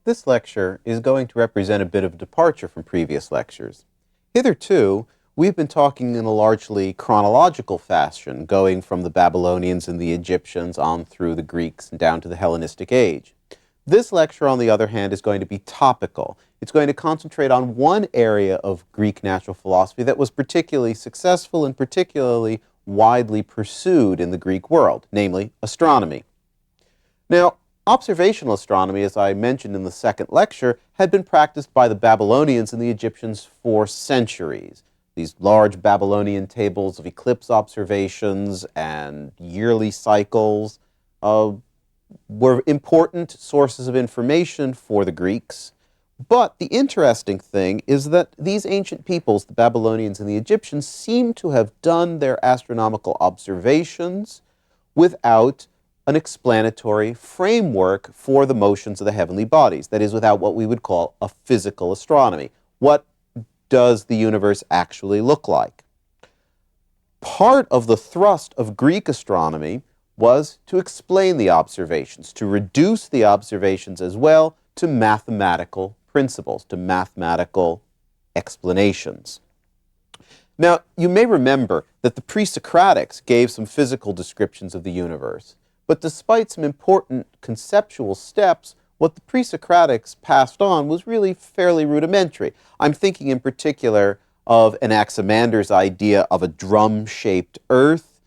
This lecture is going to represent a bit of a departure from previous lectures. Hitherto, we've been talking in a largely chronological fashion, going from the Babylonians and the Egyptians on through the Greeks and down to the Hellenistic age. This lecture, on the other hand, is going to be topical. It's going to concentrate on one area of Greek natural philosophy that was particularly successful and particularly widely pursued in the Greek world, namely astronomy. Now, observational astronomy, as I mentioned in the second lecture, had been practiced by the Babylonians and the Egyptians for centuries. These large Babylonian tables of eclipse observations and yearly cycles were important sources of information for the Greeks. But the interesting thing is that these ancient peoples, the Babylonians and the Egyptians, seem to have done their astronomical observations without an explanatory framework for the motions of the heavenly bodies. That is, without what we would call a physical astronomy. What does the universe actually look like? Part of the thrust of Greek astronomy was to explain the observations, to reduce the observations as well to mathematical principles, to mathematical explanations. Now, you may remember that the pre-Socratics gave some physical descriptions of the universe. But despite some important conceptual steps, what the pre-Socratics passed on was really fairly rudimentary. I'm thinking in particular of Anaximander's idea of a drum-shaped Earth.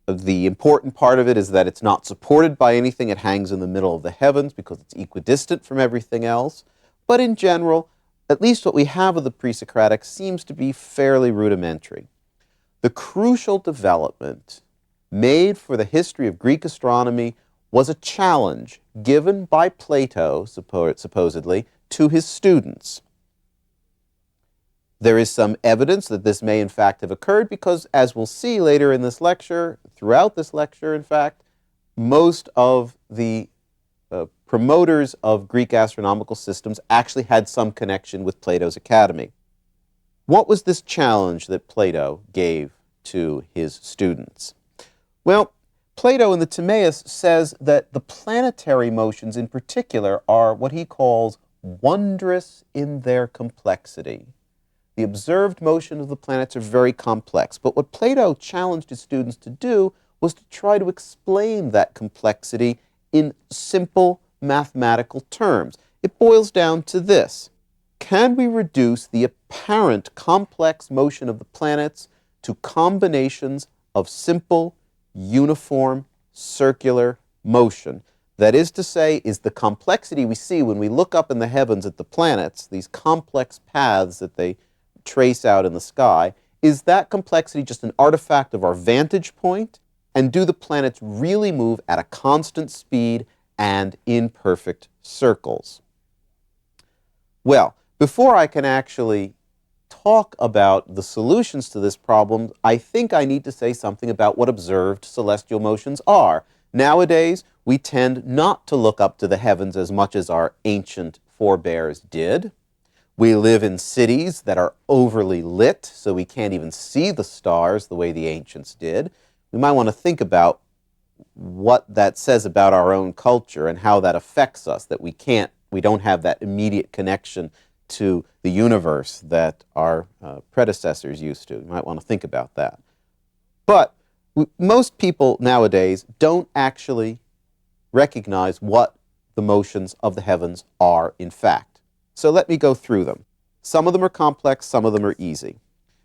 The important part of it is that it's not supported by anything. It hangs in the middle of the heavens because it's equidistant from everything else. But in general, at least what we have of the pre-Socratics seems to be fairly rudimentary. The crucial development made for the history of Greek astronomy was a challenge given by Plato, supposedly, to his students. There is some evidence that this may in fact have occurred because, as we'll see later in this lecture, throughout this lecture in fact, most of the promoters of Greek astronomical systems actually had some connection with Plato's academy. What was this challenge that Plato gave to his students? Well, Plato in the Timaeus says that the planetary motions in particular are what he calls wondrous in their complexity. The observed motions of the planets are very complex, but what Plato challenged his students to do was to try to explain that complexity in simple mathematical terms. It boils down to this: can we reduce the apparent complex motion of the planets to combinations of simple, uniform, circular motion? That is to say, is the complexity we see when we look up in the heavens at the planets, these complex paths that they trace out in the sky, is that complexity just an artifact of our vantage point? And do the planets really move at a constant speed and in perfect circles? Well, before I can actually talk about the solutions to this problem, I think I need to say something about what observed celestial motions are. Nowadays, we tend not to look up to the heavens as much as our ancient forebears did. We live in cities that are overly lit, so we can't even see the stars the way the ancients did. We might want to think about what that says about our own culture and how that affects us, that we don't have that immediate connection to the universe that our predecessors used to. You might want to think about that. But most people nowadays don't actually recognize what the motions of the heavens are in fact. So let me go through them. Some of them are complex, some of them are easy.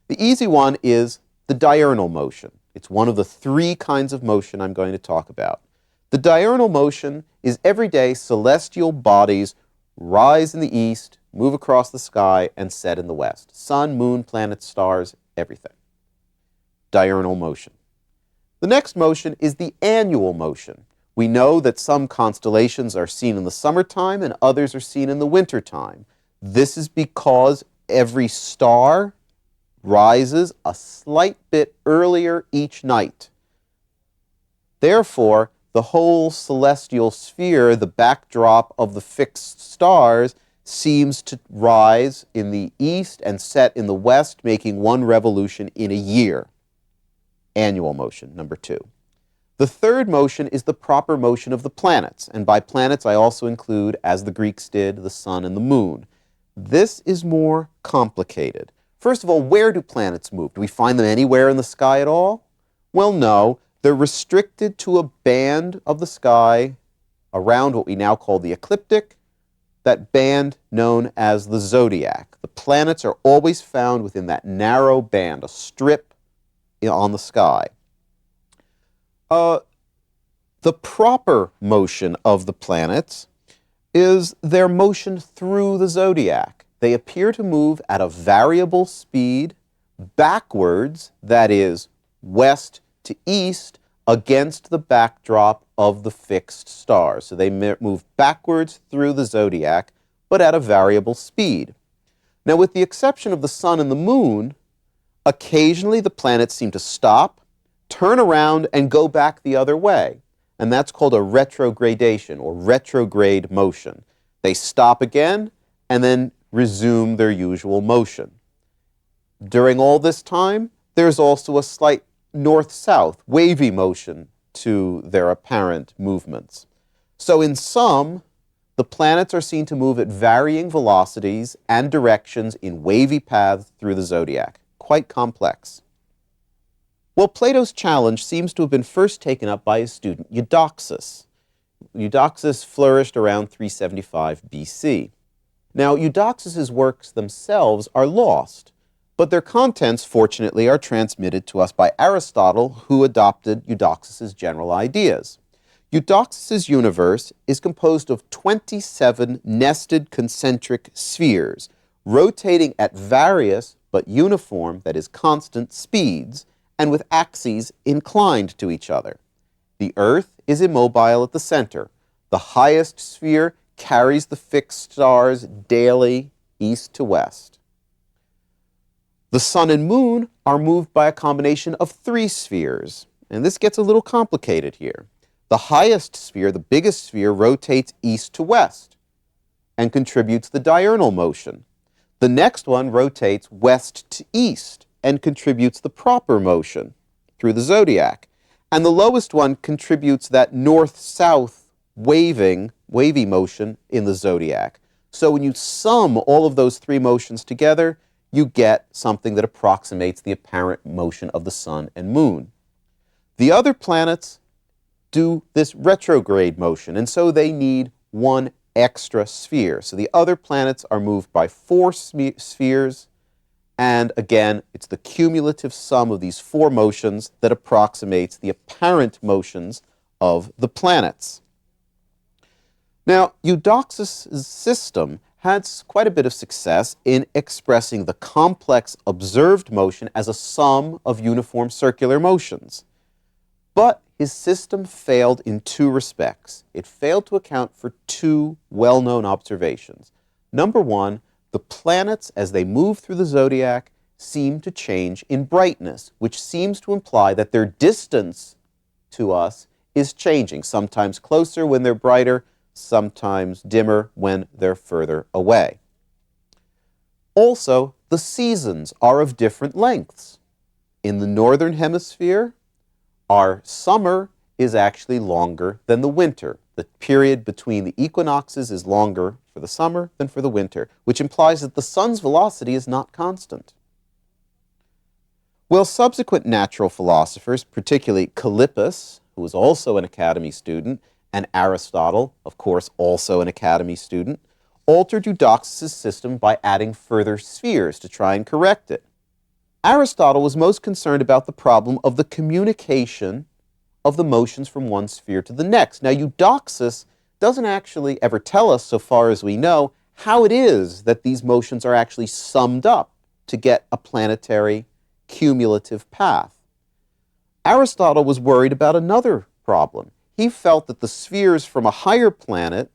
The easy one is the diurnal motion. It's one of the three kinds of motion I'm going to talk about. The diurnal motion is everyday celestial bodies rise in the east, move across the sky, and set in the west. Sun, moon, planets, stars, everything. Diurnal motion. The next motion is the annual motion. We know that some constellations are seen in the summertime and others are seen in the wintertime. This is because every star rises a slight bit earlier each night. Therefore, the whole celestial sphere, the backdrop of the fixed stars, seems to rise in the east and set in the west, making one revolution in a year. Annual motion, number two. The third motion is the proper motion of the planets, and by planets I also include, as the Greeks did, the sun and the moon. This is more complicated. First of all, where do planets move? Do we find them anywhere in the sky at all? Well, no. They're restricted to a band of the sky around what we now call the ecliptic, that band known as the zodiac. The planets are always found within that narrow band, a strip on the sky. The proper motion of the planets is their motion through the zodiac. They appear to move at a variable speed backwards, that is, west to east, against the backdrop of the fixed stars. So they move backwards through the zodiac, but at a variable speed. Now, with the exception of the sun and the moon, occasionally the planets seem to stop, turn around, and go back the other way. And that's called a retrogradation, or retrograde motion. They stop again, and then resume their usual motion. During all this time, there's also a slight north-south, wavy motion to their apparent movements. So in sum, the planets are seen to move at varying velocities and directions in wavy paths through the zodiac. Quite complex. Well, Plato's challenge seems to have been first taken up by his student Eudoxus. Eudoxus flourished around 375 BC. Now, Eudoxus's works themselves are lost, but their contents, fortunately, are transmitted to us by Aristotle, who adopted Eudoxus's general ideas. Eudoxus's universe is composed of 27 nested concentric spheres, rotating at various but uniform, that is, constant speeds, and with axes inclined to each other. The Earth is immobile at the center. The highest sphere carries the fixed stars daily east to west. The sun and moon are moved by a combination of 3 spheres, and this gets a little complicated here. The highest sphere, the biggest sphere, rotates east to west and contributes the diurnal motion. The next one rotates west to east and contributes the proper motion through the zodiac. And the lowest one contributes that north-south wavy motion in the zodiac. So when you sum all of those 3 motions together, you get something that approximates the apparent motion of the sun and moon. The other planets do this retrograde motion, and so they need 1 extra sphere. So the other planets are moved by 4 spheres, and again, it's the cumulative sum of these 4 motions that approximates the apparent motions of the planets. Now, Eudoxus' system had quite a bit of success in expressing the complex observed motion as a sum of uniform circular motions. But his system failed in 2 respects. It failed to account for 2 well-known observations. Number 1, the planets, as they move through the zodiac, seem to change in brightness, which seems to imply that their distance to us is changing, sometimes closer when they're brighter, sometimes dimmer when they're further away. Also, the seasons are of different lengths. In the northern hemisphere, our summer is actually longer than the winter. The period between the equinoxes is longer for the summer than for the winter, which implies that the sun's velocity is not constant. Well, subsequent natural philosophers, particularly Callippus, who was also an Academy student, and Aristotle, of course, also an Academy student, altered Eudoxus' system by adding further spheres to try and correct it. Aristotle was most concerned about the problem of the communication of the motions from one sphere to the next. Now, Eudoxus doesn't actually ever tell us, so far as we know, how it is that these motions are actually summed up to get a planetary cumulative path. Aristotle was worried about another problem. He felt that the spheres from a higher planet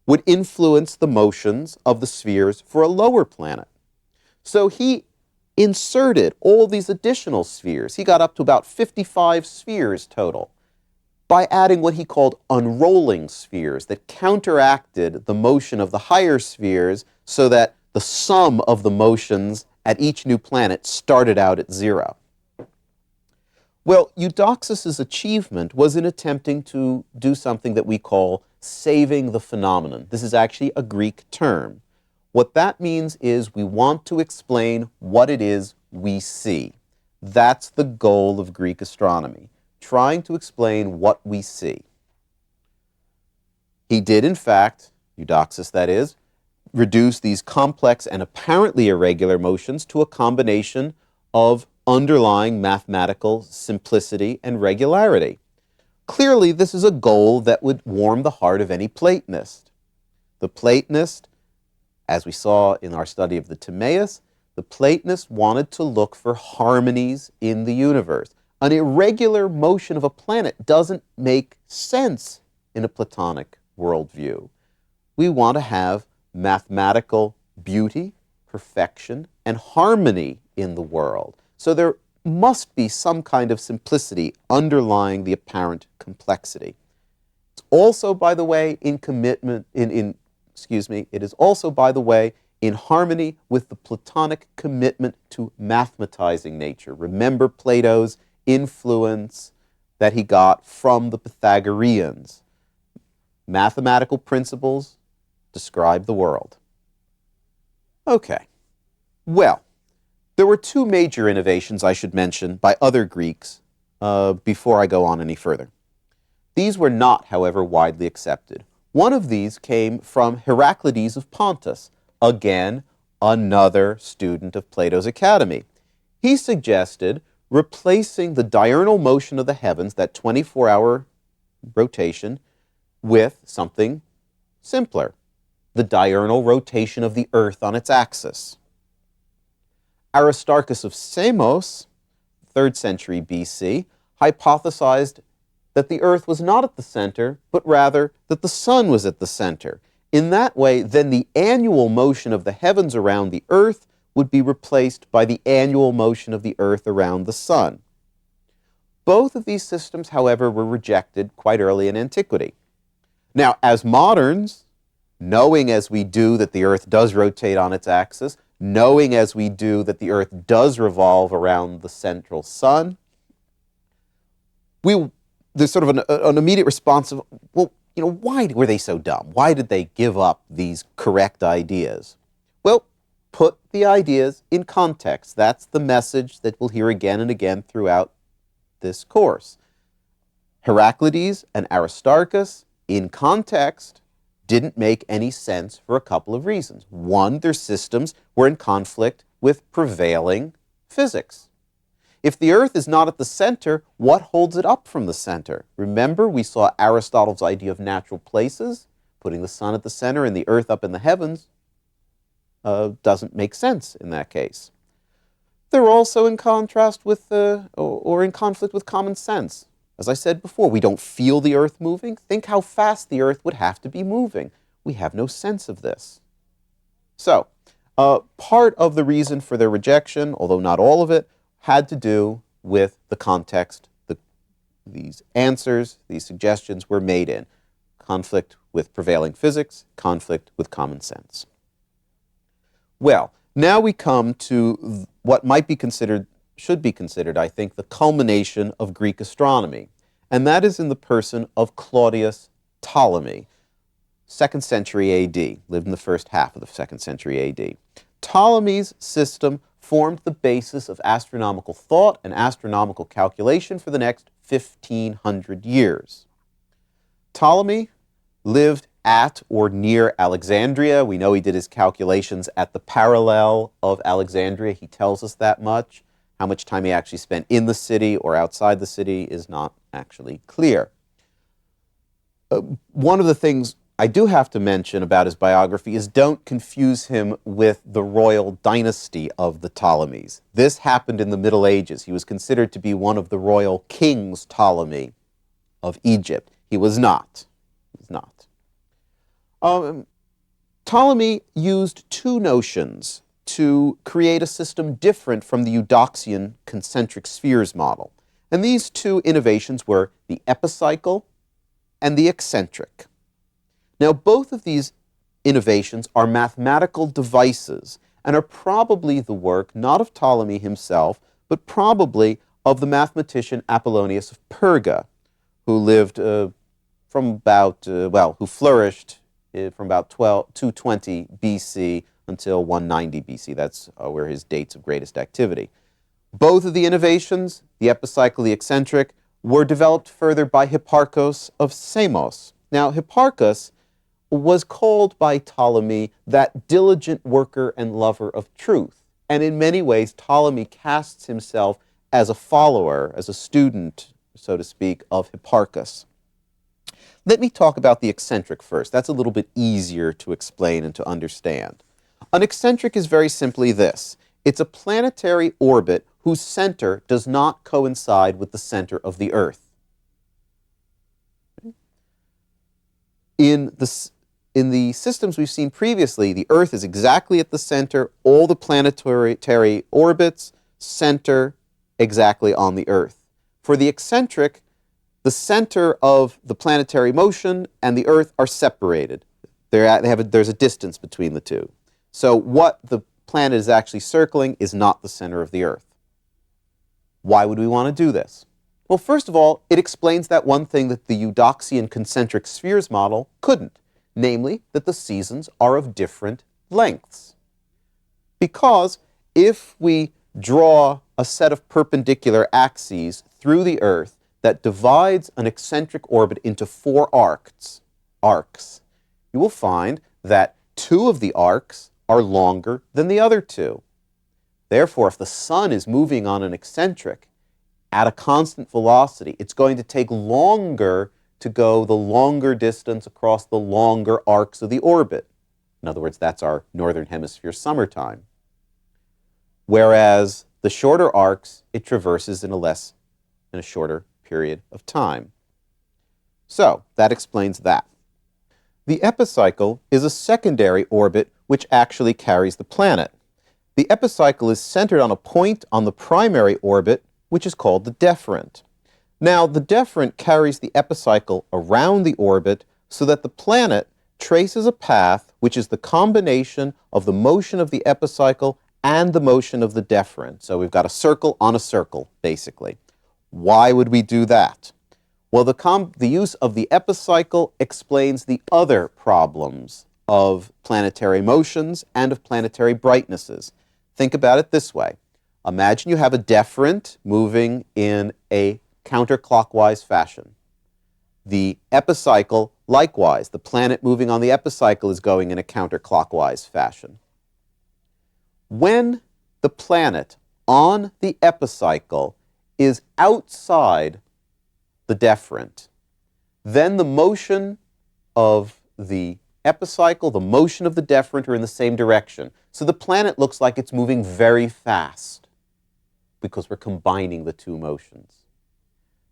would influence the motions of the spheres for a lower planet. So he inserted all these additional spheres. He got up to about 55 spheres total by adding what he called unrolling spheres that counteracted the motion of the higher spheres so that the sum of the motions at each new planet started out at 0. Well, Eudoxus's achievement was in attempting to do something that we call saving the phenomenon. This is actually a Greek term. What that means is we want to explain what it is we see. That's the goal of Greek astronomy, trying to explain what we see. He did, in fact, Eudoxus that is, reduce these complex and apparently irregular motions to a combination of underlying mathematical simplicity and regularity. Clearly, this is a goal that would warm the heart of any Platonist. The Platonist, as we saw in our study of the Timaeus, the Platonist wanted to look for harmonies in the universe. An irregular motion of a planet doesn't make sense in a Platonic worldview. We want to have mathematical beauty, perfection, and harmony in the world. So there must be some kind of simplicity underlying the apparent complexity. It's also, by the way, it is also, by the way, in harmony with the Platonic commitment to mathematizing nature. Remember Plato's influence that he got from the Pythagoreans. Mathematical principles describe the world. Okay, well, there were two major innovations I should mention by other Greeks before I go on any further. These were not, however, widely accepted. One of these came from Heraclides of Pontus, again, another student of Plato's Academy. He suggested replacing the diurnal motion of the heavens, that 24-hour rotation, with something simpler, the diurnal rotation of the Earth on its axis. Aristarchus of Samos, 3rd century BC, hypothesized that the Earth was not at the center, but rather that the Sun was at the center. In that way, then the annual motion of the heavens around the Earth would be replaced by the annual motion of the Earth around the Sun. Both of these systems, however, were rejected quite early in antiquity. Now, as moderns, knowing as we do that the Earth does rotate on its axis, knowing as we do that the Earth does revolve around the central Sun, there's sort of an immediate response of, well, why were they so dumb? Why did they give up these correct ideas? Well, put the ideas in context. That's the message that we'll hear again and again throughout this course. Heraclides and Aristarchus, in context, didn't make any sense for a couple of reasons. One, their systems were in conflict with prevailing physics. If the Earth is not at the center, what holds it up from the center? Remember, we saw Aristotle's idea of natural places. Putting the Sun at the center and the Earth up in the heavens doesn't make sense in that case. They're also in contrast with, or in conflict with common sense. As I said before, we don't feel the Earth moving. Think how fast the Earth would have to be moving. We have no sense of this. So, part of the reason for their rejection, although not all of it, had to do with the context these answers, these suggestions were made in. Conflict with prevailing physics, conflict with common sense. Well, now we come to what might be considered, should be considered, I think, the culmination of Greek astronomy, and that is in the person of Claudius Ptolemy, 2nd century A.D., lived in the first half of the 2nd century A.D. Ptolemy's system formed the basis of astronomical thought and astronomical calculation for the next 1,500 years. Ptolemy lived at or near Alexandria. We know he did his calculations at the parallel of Alexandria. He tells us that much. How much time he actually spent in the city or outside the city is not actually clear. One of the things I do have to mention about his biography is don't confuse him with the royal dynasty of the Ptolemies. This happened in the Middle Ages. He was considered to be one of the royal kings Ptolemy of Egypt. He was not. He was not. Ptolemy used two notions to create a system different from the Eudoxian concentric spheres model. And these two innovations were the epicycle and the eccentric. Now, both of these innovations are mathematical devices and are probably the work not of Ptolemy himself, but probably of the mathematician Apollonius of Perga, who lived from about, who flourished from about 220 BC until 190 BC. That's where his dates of greatest activity. Both of the innovations, the epicycle, the eccentric, were developed further by Hipparchus of Samos. Now, Hipparchus was called by Ptolemy that diligent worker and lover of truth. And in many ways, Ptolemy casts himself as a follower, as a student, so to speak, of Hipparchus. Let me talk about the eccentric first. That's a little bit easier to explain and to understand. An eccentric is very simply this. It's a planetary orbit whose center does not coincide with the center of the Earth. In the systems we've seen previously, the Earth is exactly at the center, all the planetary orbits center exactly on the Earth. For the eccentric, the center of the planetary motion and the Earth are separated. There's a distance between the two. So what the planet is actually circling is not the center of the Earth. Why would we want to do this? Well, first of all, it explains that one thing that the Eudoxian concentric spheres model couldn't, namely that the seasons are of different lengths. Because if we draw a set of perpendicular axes through the Earth that divides an eccentric orbit into 4 arcs, you will find that 2 of the arcs are longer than the other 2. Therefore, if the sun is moving on an eccentric at a constant velocity, it's going to take longer to go the longer distance across the longer arcs of the orbit. In other words, that's our northern hemisphere summertime. Whereas the shorter arcs, it traverses in a shorter period of time. So, that explains that. The epicycle is a secondary orbit which actually carries the planet. The epicycle is centered on a point on the primary orbit, which is called the deferent. Now, the deferent carries the epicycle around the orbit so that the planet traces a path which is the combination of the motion of the epicycle and the motion of the deferent. So we've got a circle on a circle, basically. Why would we do that? Well, the use of the epicycle explains the other problems of planetary motions and of planetary brightnesses. Think about it this way. Imagine you have a deferent moving in a counterclockwise fashion. The epicycle, likewise, the planet moving on the epicycle is going in a counterclockwise fashion. When the planet on the epicycle is outside the deferent, then the motion of the epicycle, the motion of the deferent are in the same direction. So the planet looks like it's moving very fast because we're combining the two motions.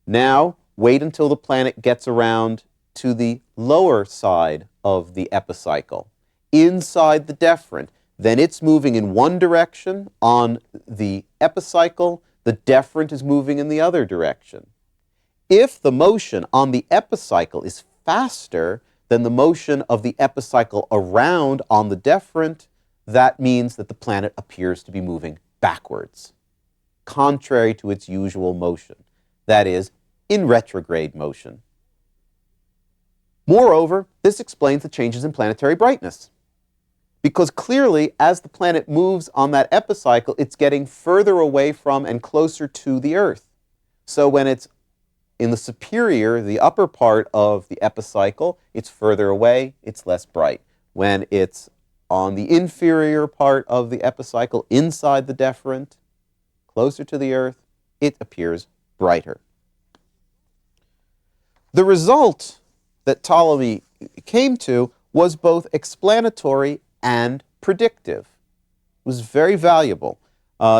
Now, wait until the planet gets around to the lower side of the epicycle, inside the deferent. Then it's moving in one direction on the epicycle, the deferent is moving in the other direction. If the motion on the epicycle is faster than the motion of the epicycle around on the deferent, that means that the planet appears to be moving backwards, contrary to its usual motion. That is, in retrograde motion. Moreover, this explains the changes in planetary brightness. Because clearly, as the planet moves on that epicycle, it's getting further away from and closer to the Earth. So when it's in the superior, the upper part of the epicycle, it's further away, it's less bright. When it's on the inferior part of the epicycle, inside the deferent, closer to the Earth, it appears brighter. The result that Ptolemy came to was both explanatory and predictive. It was very valuable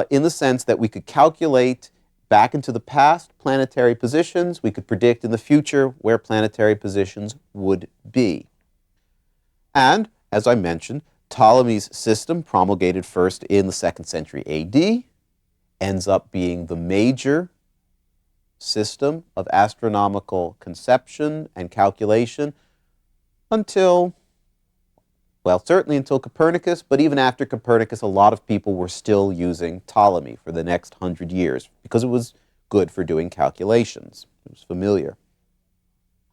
in the sense that we could calculate back into the past planetary positions. We could predict in the future where planetary positions would be. And, as I mentioned, Ptolemy's system, promulgated first in the 2nd century AD, ends up being the major system of astronomical conception and calculation until, well, certainly until Copernicus, but even after Copernicus, a lot of people were still using Ptolemy for the next 100 years because it was good for doing calculations. It was familiar.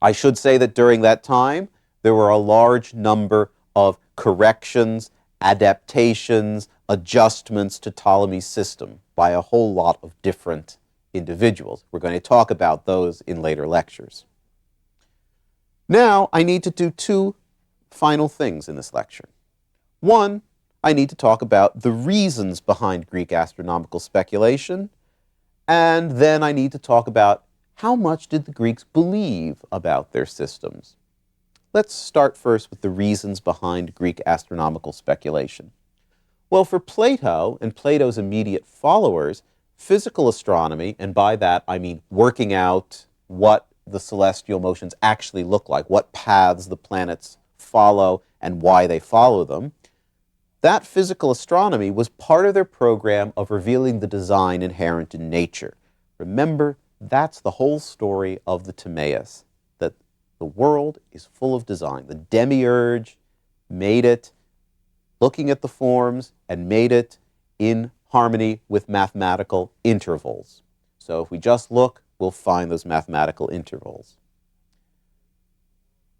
I should say that during that time, there were a large number of corrections, adaptations, adjustments to Ptolemy's system by a whole lot of different individuals. We're going to talk about those in later lectures. Now, I need to do two final things in this lecture. One, I need to talk about the reasons behind Greek astronomical speculation, and then I need to talk about how much did the Greeks believe about their systems. Let's start first with the reasons behind Greek astronomical speculation. Well, for Plato and Plato's immediate followers, physical astronomy, and by that I mean working out what the celestial motions actually look like, what paths the planets follow and why they follow them, that physical astronomy was part of their program of revealing the design inherent in nature. Remember, that's the whole story of the Timaeus, that the world is full of design. The demiurge made it looking at the forms and made it in harmony with mathematical intervals. So if we just look, we'll find those mathematical intervals.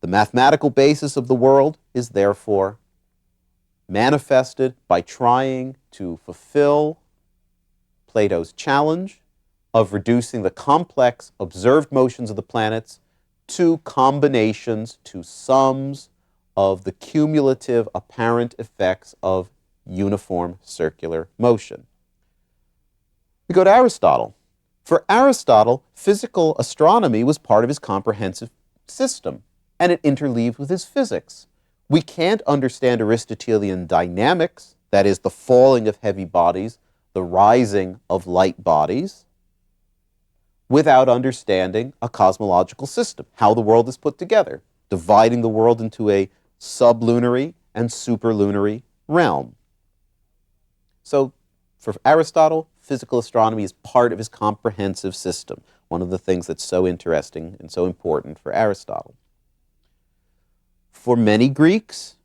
The mathematical basis of the world is therefore manifested by trying to fulfill Plato's challenge of reducing the complex observed motions of the planets to combinations, to sums of the cumulative apparent effects of uniform circular motion. We go to Aristotle. For Aristotle, physical astronomy was part of his comprehensive system, and it interleaved with his physics. We can't understand Aristotelian dynamics, that is, the falling of heavy bodies, the rising of light bodies, without understanding a cosmological system, how the world is put together, dividing the world into a sublunary and superlunary realm. So, for Aristotle, physical astronomy is part of his comprehensive system, one of the things that's so interesting and so important for Aristotle. For many Greeks,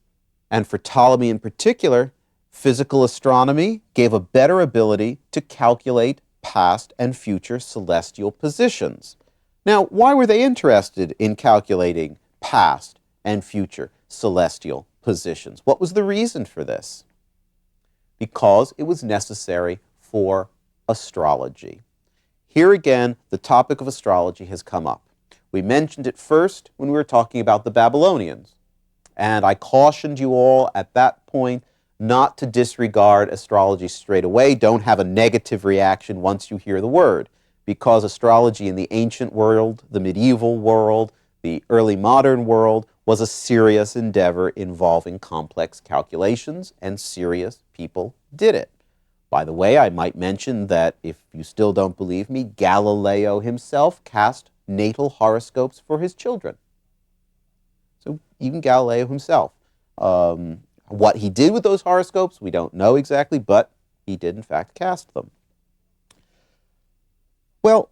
and for Ptolemy in particular, physical astronomy gave a better ability to calculate past and future celestial positions. Now, why were they interested in calculating past and future celestial positions? What was the reason for this? Because it was necessary for astrology. Here again, the topic of astrology has come up. We mentioned it first when we were talking about the Babylonians, and I cautioned you all at that point not to disregard astrology straight away. Don't have a negative reaction once you hear the word, because astrology in the ancient world, the medieval world, the early modern world was a serious endeavor involving complex calculations, and serious people did it. By the way, I might mention that if you still don't believe me, Galileo himself cast natal horoscopes for his children. So even Galileo himself. What he did with those horoscopes, we don't know exactly, but he did in fact cast them. Well,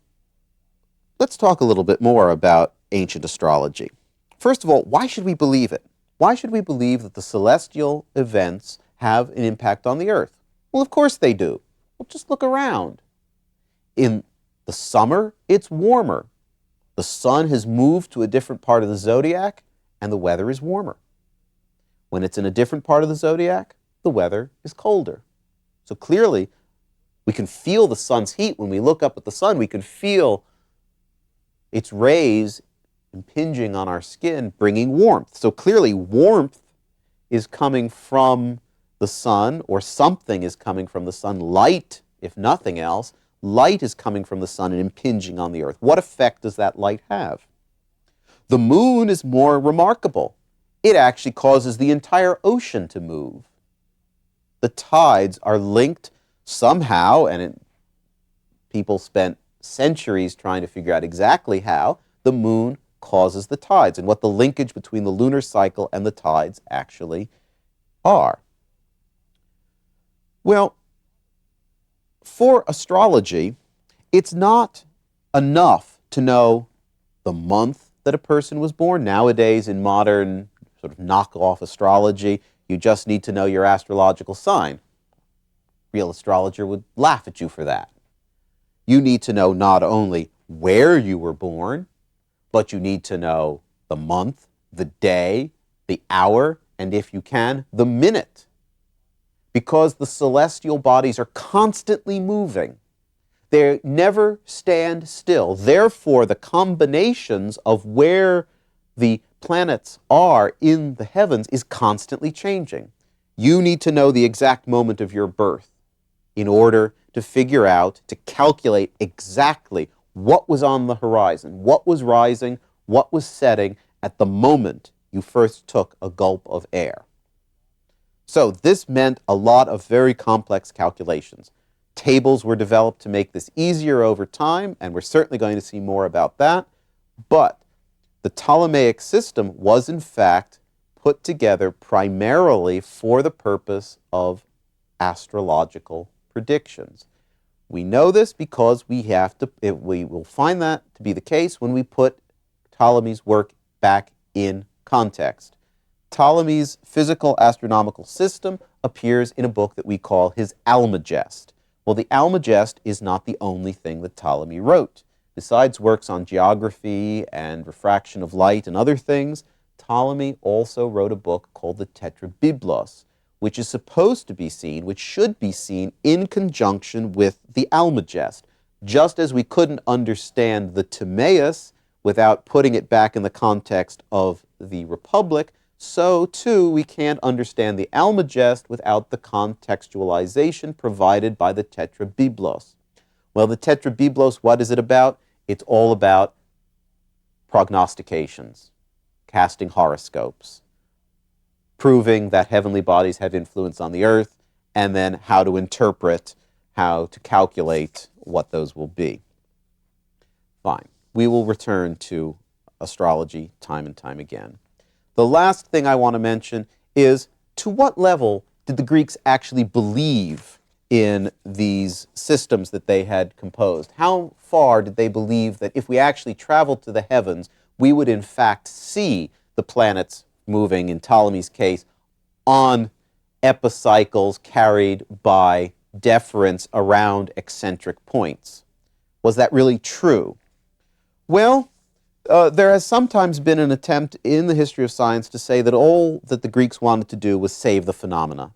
let's talk a little bit more about ancient astrology. First of all, why should we believe it? Why should we believe that the celestial events have an impact on the Earth? Well, of course they do. Well, just look around. In the summer, it's warmer. The sun has moved to a different part of the zodiac, and the weather is warmer. When it's in a different part of the zodiac, the weather is colder. So clearly, we can feel the sun's heat. When we look up at the sun, we can feel its rays impinging on our skin, bringing warmth. So clearly, warmth is coming from the sun, or something is coming from the sun. Light, if nothing else, light is coming from the sun and impinging on the Earth. What effect does that light have? The moon is more remarkable. It actually causes the entire ocean to move. The tides are linked somehow, and people spent centuries trying to figure out exactly how the moon causes the tides and what the linkage between the lunar cycle and the tides actually are. Well, for astrology, it's not enough to know the month that a person was born. Nowadays, in modern sort of knockoff astrology, you just need to know your astrological sign. Real astrologer would laugh at you for that. You need to know not only where you were born, but you need to know the month, the day, the hour, and if you can, the minute. Because the celestial bodies are constantly moving. They never stand still. Therefore, the combinations of where the planets are in the heavens is constantly changing. You need to know the exact moment of your birth in order to figure out, to calculate exactly what was on the horizon, what was rising, what was setting at the moment you first took a gulp of air. So this meant a lot of very complex calculations. Tables were developed to make this easier over time, and we're certainly going to see more about that. But the Ptolemaic system was, in fact, put together primarily for the purpose of astrological predictions. We know this because we will find that to be the case when we put Ptolemy's work back in context. Ptolemy's physical astronomical system appears in a book that we call his Almagest. Well, the Almagest is not the only thing that Ptolemy wrote. Besides works on geography and refraction of light and other things, Ptolemy also wrote a book called the Tetrabiblos, which is supposed to be seen, which should be seen in conjunction with the Almagest. Just as we couldn't understand the Timaeus without putting it back in the context of the Republic, so too we can't understand the Almagest without the contextualization provided by the Tetrabiblos. Well, the Tetrabiblos, what is it about? It's all about prognostications, casting horoscopes, proving that heavenly bodies have influence on the earth, and then how to interpret, how to calculate what those will be. Fine. We will return to astrology time and time again. The last thing I want to mention is, to what level did the Greeks actually believe in these systems that they had composed? How far did they believe that if we actually traveled to the heavens, we would in fact see the planets moving, in Ptolemy's case, on epicycles carried by deference around eccentric points? Was that really true? Well, there has sometimes been an attempt in the history of science to say that all that the Greeks wanted to do was save the phenomena.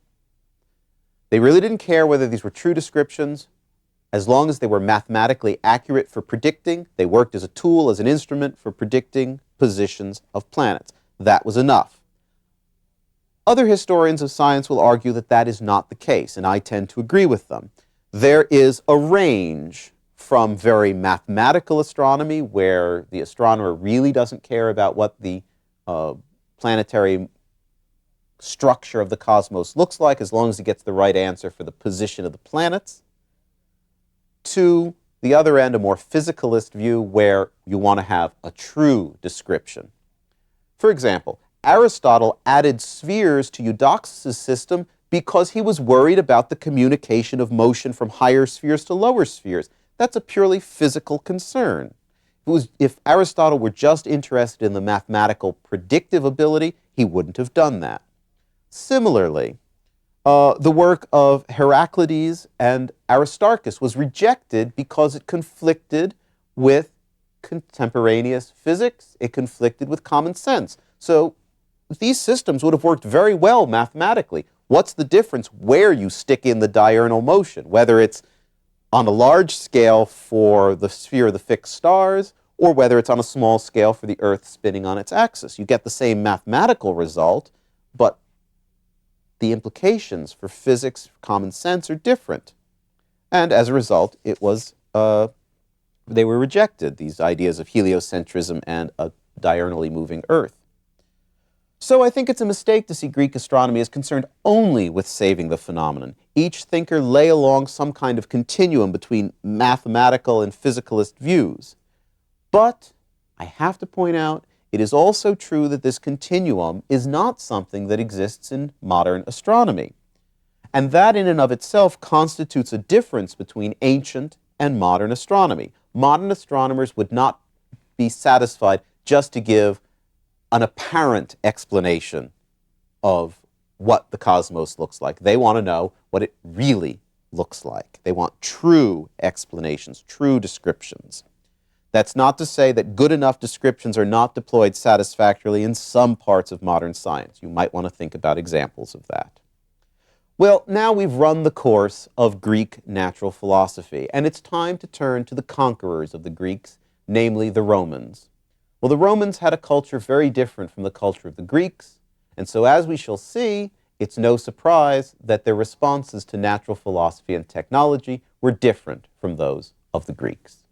They really didn't care whether these were true descriptions. As long as they were mathematically accurate for predicting, they worked as a tool, as an instrument for predicting positions of planets. That was enough. Other historians of science will argue that that is not the case, and I tend to agree with them. There is a range from very mathematical astronomy, where the astronomer really doesn't care about what the planetary structure of the cosmos looks like, as long as he gets the right answer for the position of the planets, to the other end, a more physicalist view, where you want to have a true description. For example, Aristotle added spheres to Eudoxus' system because he was worried about the communication of motion from higher spheres to lower spheres. That's a purely physical concern. If Aristotle were just interested in the mathematical predictive ability, he wouldn't have done that. Similarly, the work of Heraclides and Aristarchus was rejected because it conflicted with contemporaneous physics. It conflicted with common sense. So these systems would have worked very well mathematically. What's the difference where you stick in the diurnal motion, whether it's on a large scale for the sphere of the fixed stars, or whether it's on a small scale for the Earth spinning on its axis? You get the same mathematical result, but the implications for physics, common sense are different. And as a result, they were rejected, these ideas of heliocentrism and a diurnally moving Earth. So I think it's a mistake to see Greek astronomy as concerned only with saving the phenomenon. Each thinker lay along some kind of continuum between mathematical and physicalist views. But I have to point out, it is also true that this continuum is not something that exists in modern astronomy. And that in and of itself constitutes a difference between ancient and modern astronomy. Modern astronomers would not be satisfied just to give an apparent explanation of what the cosmos looks like. They want to know what it really looks like. They want true explanations, true descriptions. That's not to say that good enough descriptions are not deployed satisfactorily in some parts of modern science. You might want to think about examples of that. Well, now we've run the course of Greek natural philosophy, and it's time to turn to the conquerors of the Greeks, namely the Romans. Well, the Romans had a culture very different from the culture of the Greeks, and so as we shall see, it's no surprise that their responses to natural philosophy and technology were different from those of the Greeks.